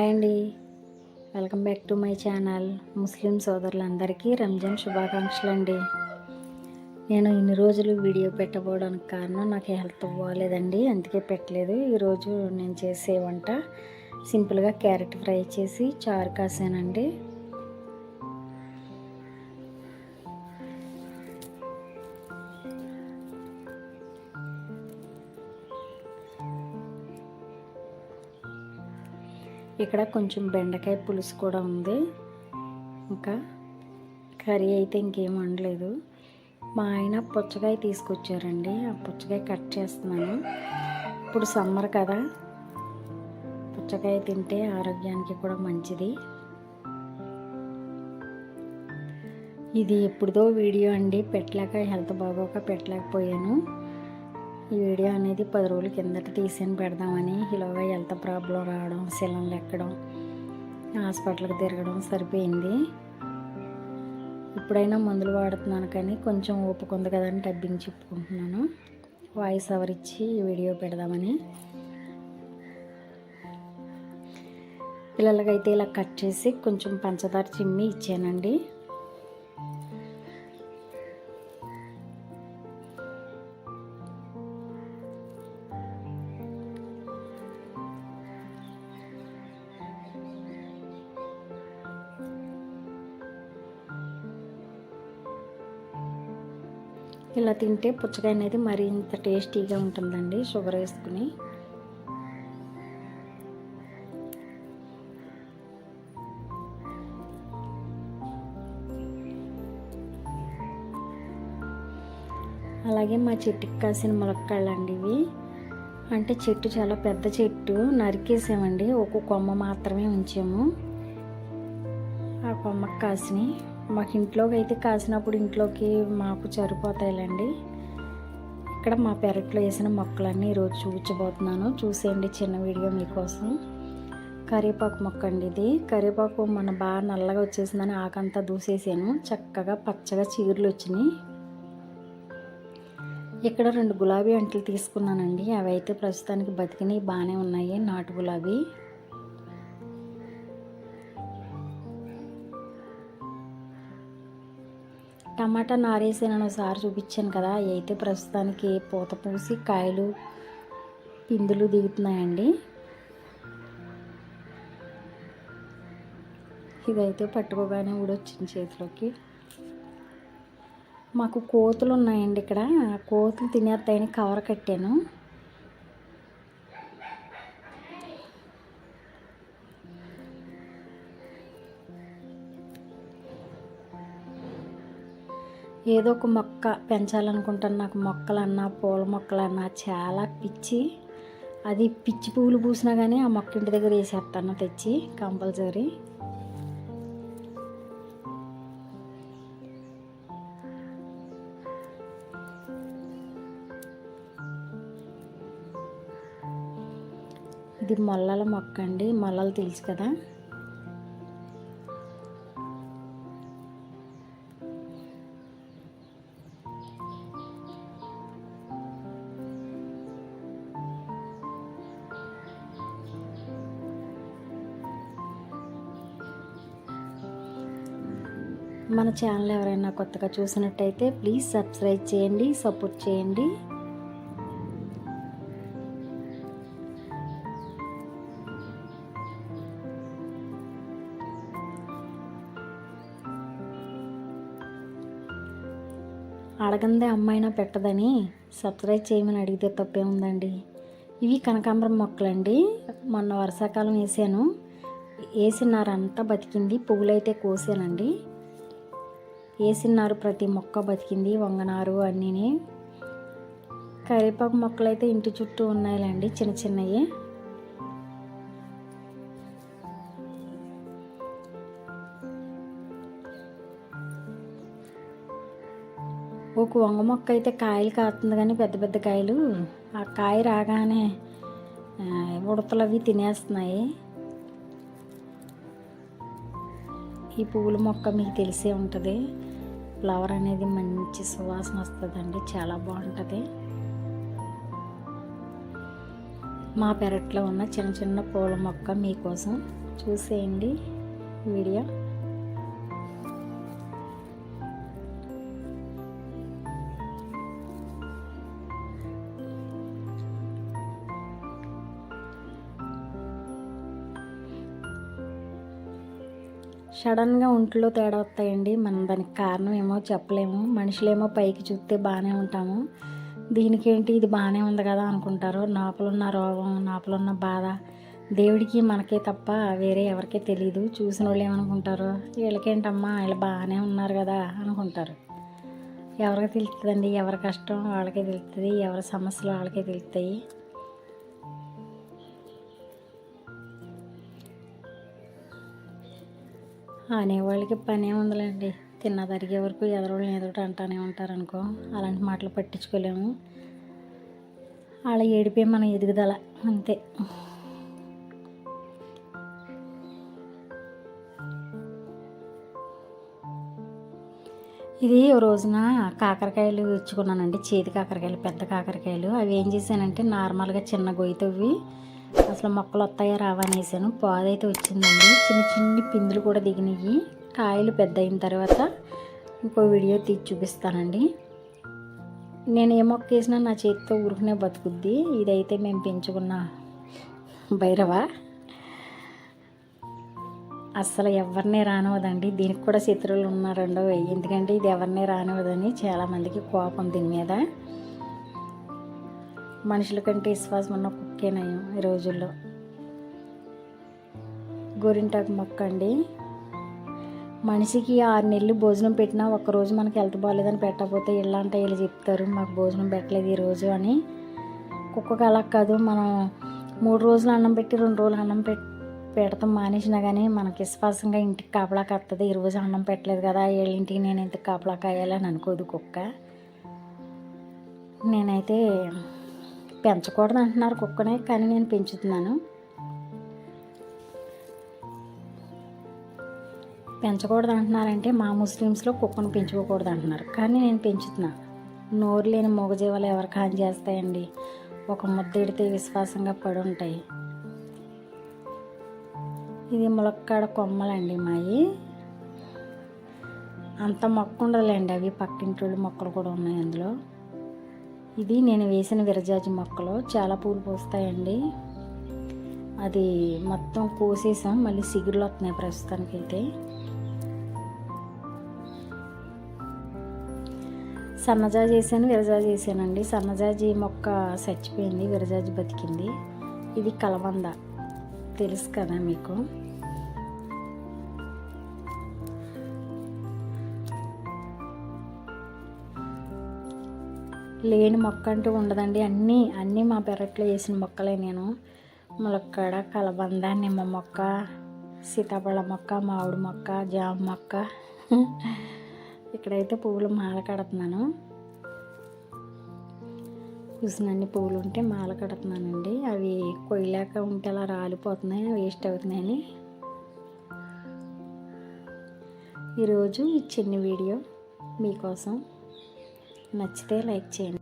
Hi అండి, welcome back to my channel. Muslim సోదరులందరికీ రంజాన్ శుభాకాంక్షలు అండి. నేను ఇన్ని రోజులు వీడియో పెట్టబోవడానికి కారణం నాకు హెల్త్ బాగాలేదండి, అందుకే పెట్టలేదు. ఈరోజు నేను చేసే వంట సింపుల్గా క్యారెట్ ఫ్రై చేసి చారు కాసానండి. ఇక్కడ కొంచెం బెండకాయ పులుసు కూడా ఉంది. ఇంకా కర్రీ అయితే ఇంకేం వండలేదు. మా ఆయన పుచ్చకాయ తీసుకొచ్చారండి, ఆ పుచ్చకాయ కట్ చేస్తున్నాను. ఇప్పుడు సమ్మర్ కదా, పుచ్చకాయ తింటే ఆరోగ్యానికి కూడా మంచిది. ఇది ఎప్పుడుదో వీడియో అండి, హెల్త్ బాగోక పెట్టలేకపోయాను. ఈ వీడియో అనేది 10 రోజుల కిందట తీసాను పెడదామని. ఇలాగా హెల్త్ ప్రాబ్లం రావడం, సిలిండర్లు ఎక్కడం, హాస్పిటల్కి తిరగడం సరిపోయింది. ఇప్పుడైనా మందులు వాడుతున్నాను, కానీ కొంచెం ఓపిక ఉంది కదని డబ్బింగ్ చెప్పుకుంటున్నాను. వాయిస్ ఓవర్ ఇచ్చి ఈ వీడియో పెడదామని. పిల్లలకైతే ఇలా కట్ చేసి కొంచెం పంచదార చిమ్మి ఇచ్చానండి. ఇలా తింటే పుచ్చకాయ అనేది మరి ఇంత టేస్టీగా ఉంటుందండి, షుగర్ వేసుకుని. అలాగే మా చెట్టుకి కాసిన ములక్కాళ్ళు అండి ఇవి. అంటే చెట్టు చాలా పెద్ద చెట్టు, నరికేసామండి. ఒక కొమ్మ మాత్రమే ఉంచాము. ఆ కొమ్మకి కాసినాయి. మాకు ఇంట్లోకి అయితే కాసినప్పుడు ఇంట్లోకి మాకు సరిపోతాయిలండి. ఇక్కడ మా పెరట్లో వేసిన మొక్కలన్నీ ఈరోజు చూపించబోతున్నాను, చూసేయండి. చిన్న వీడియో మీకోసం. కరివేపాకు మొక్క అండి ఇది. కరివేపాకు మన బాగా నల్లగా వచ్చేసిందని ఆకంతా దూసేసాను. చక్కగా పచ్చగా చీరలు వచ్చినాయి. ఇక్కడ 2 గులాబీ అంట్లు తీసుకున్నానండి. అవి అయితే ప్రస్తుతానికి బతికినాయి, బాగానే ఉన్నాయి, నాటు గులాబీ. టమాటా నారేసి నేను ఒకసారి చూపించాను కదా, అవి అయితే ప్రస్తుతానికి పూత పూసి కాయలు పిందులు దిగుతున్నాయండి. ఇదైతే పట్టుకోగానే ఊడొచ్చింది చేతిలోకి. మాకు కోతులు ఉన్నాయండి ఇక్కడ, కోతులు తినేస్తాయని కవర్ కట్టాను. ఏదో ఒక మొక్క పెంచాలనుకుంటాను. నాకు మొక్కలన్నా పూల మొక్కలన్నా చాలా పిచ్చి. అది పిచ్చి పువ్వులు పూసినా కానీ ఆ మొక్క ఇంటి దగ్గర వేసేస్తాను తెచ్చి కంపల్సరీ. ఇది మొల్లల మొక్క అండి, మొల్లలు తెలుసు కదా. మన ఛానల్ ఎవరైనా కొత్తగా చూసినట్టయితే ప్లీజ్ సబ్స్క్రైబ్ చేయండి, సపోర్ట్ చేయండి. అడగందే అమ్మాయినా పెట్టదని సబ్స్క్రైబ్ చేయమని అడిగితే తప్పే ఉందండి. ఇవి కనకాంబరం మొక్కలండి. మొన్న వర్షాకాలం వేసాను, వేసినారు అంతా బతికింది. పువ్వులైతే కోసానండి. వేసినారు ప్రతి మొక్క బతికింది, వంగనారు అన్నీ. కరివేపాకు మొక్కలు అయితే ఇంటి చుట్టూ ఉన్నాయిలండి, చిన్న చిన్నవి. ఒక వంగ మొక్క అయితే కాయలు కాస్తుంది, కానీ పెద్ద పెద్ద కాయలు. ఆ కాయ రాగానే ఉడతలు అవి తినేస్తున్నాయి. ఈ పువ్వుల మొక్క మీకు తెలిసే ఉంటుంది. ఫ్లవర్ అనేది మంచి సువాసన వస్తుందండి, చాలా బాగుంటుంది. మా పెరట్లో ఉన్న చిన్న చిన్న పూల మొక్క మీకోసం చూసేయండి వీడియో. సడన్గా ఒంట్లో తేడా వస్తాయండి. మనం దానికి కారణం ఏమో చెప్పలేము. మనుషులేమో పైకి చూస్తే బాగానే ఉంటాము, దీనికేంటి ఇది బాగానే ఉంది కదా అనుకుంటారు. లోపలున్న రోగం, లోపలున్న బాధ దేవుడికి మనకే తప్ప వేరే ఎవరికీ తెలియదు. చూసిన వాళ్ళు ఏమనుకుంటారు, వీళ్ళకేంటమ్మా వీళ్ళు బాగానే ఉన్నారు కదా అనుకుంటారు. ఎవరికి తెలుస్తుందండి, ఎవరి కష్టం వాళ్ళకే తెలుస్తుంది, ఎవరి సమస్యలు వాళ్ళకే తెలుస్తాయి. అనేవాళ్ళకి పనే ఉందిలేండి. తిన్న తరిగే వరకు ఎదరోళ్ళని ఏదో ఒకటి అంటానే ఉంటారు అనుకో. అలాంటి మాటలు పట్టించుకోలేము. వాళ్ళ ఏడిపే మన ఎదుగుదల అంతే. ఇది ఓ రోజున కాకరకాయలు ఇచ్చుకున్నానండి, చేతి కాకరకాయలు, పెద్ద కాకరకాయలు. అవి ఏం చేశానంటే నార్మల్గా చిన్న గొయ్యి తవ్వి అసలు మొక్కలు వస్తాయో రావనేసాను. పాదైతే వచ్చిందండి, చిన్న చిన్ని పిందులు కూడా దిగినాయి. కాయలు పెద్ద అయిన తర్వాత ఇంకో వీడియో తీసి చూపిస్తానండి. నేను ఏ మొక్క వేసినా నా చేతితో ఊరుకునే బతుకుద్ది. ఇదైతే మేము పెంచుకున్న భైరవ, అస్సలు ఎవరిని రానివ్వదండి. దీనికి కూడా శత్రువులు ఉన్నారండో, ఎందుకంటే ఇది ఎవరిని రానివ్వదని చాలామందికి కోపం దీని మీద. మనుషుల కంటే విశ్వాసం ఉన్న కుక్కే నయం ఈ రోజుల్లో. గోరింటాకు మొక్క అండి, మనిషికి 6 నెలలు భోజనం పెట్టినా ఒక్కరోజు మనకి హెల్త్ బాగాలేదని పెట్టకపోతే ఇళ్ళంటే వీళ్ళు చెప్తారు మాకు భోజనం పెట్టలేదు ఈరోజు అని. కుక్కకి అలా కాదు, మనం 3 రోజులు అన్నం పెట్టి 2 రోజులు అన్నం పెడతాం మానేసినా కానీ మనకి విశ్వాసంగా ఇంటికి కాపలా కత్తది. ఈరోజు అన్నం పెట్టలేదు కదా వీళ్ళింటికి నేను ఇంటికి కాపలా కాయాలని అనుకోదు కుక్క. నేనైతే పెంచకూడదు అంటున్నారు కుక్కనే, కానీ నేను పెంచుతున్నాను. పెంచకూడదు అంటున్నారంటే మా ముస్లిమ్స్లో కుక్కను పెంచుకోకూడదు అంటున్నారు, కానీ నేను పెంచుతున్నా. నోరు లేని మూగజీవాలు ఎవరికి హాని చేస్తాయండి, ఒక ముద్ద ఎడితే విశ్వాసంగా పడి ఉంటాయి. ఇది ములక్కాడ కొమ్మలండి మాయి. అంత మొక్క ఉండదులేండి, అవి పక్కింటి మొక్కలు కూడా ఉన్నాయి అందులో. ఇది నేను వేసిన విరజాజి మొక్కలు, చాలా పూలు పూస్తాయండి. అది మొత్తం కోసేసాం, మళ్ళీ సిగురులు వస్తున్నాయి ప్రస్తుతానికైతే. సన్నజాజి వేసాను, విరజాజి వేసానండి. సన్నజాజి మొక్క చచ్చిపోయింది, విరజాజి బతికింది. ఇది కలబంద, తెలుసు కదా మీకు. లేని మొక్క అంటూ ఉండదండి, అన్నీ మా పెరట్లో వేసిన మొక్కలే. నేను ములక్కాడ, కలబంద, నిమ్మ మొక్క, సీతాఫల మొక్క, మామిడి మొక్క, జామ మొక్క. ఇక్కడైతే పువ్వులు మాల కడుతున్నాను. చూసినన్ని పువ్వులు ఉంటే మాల కడుతున్నానండి. అవి కొయ్యలేక ఉంటే అలా రాలిపోతున్నాయి, వేస్ట్ అవుతున్నాయని. ఈరోజు ఈ చిన్న వీడియో మీకోసం. నచ్చితే లైక్ చేయండి.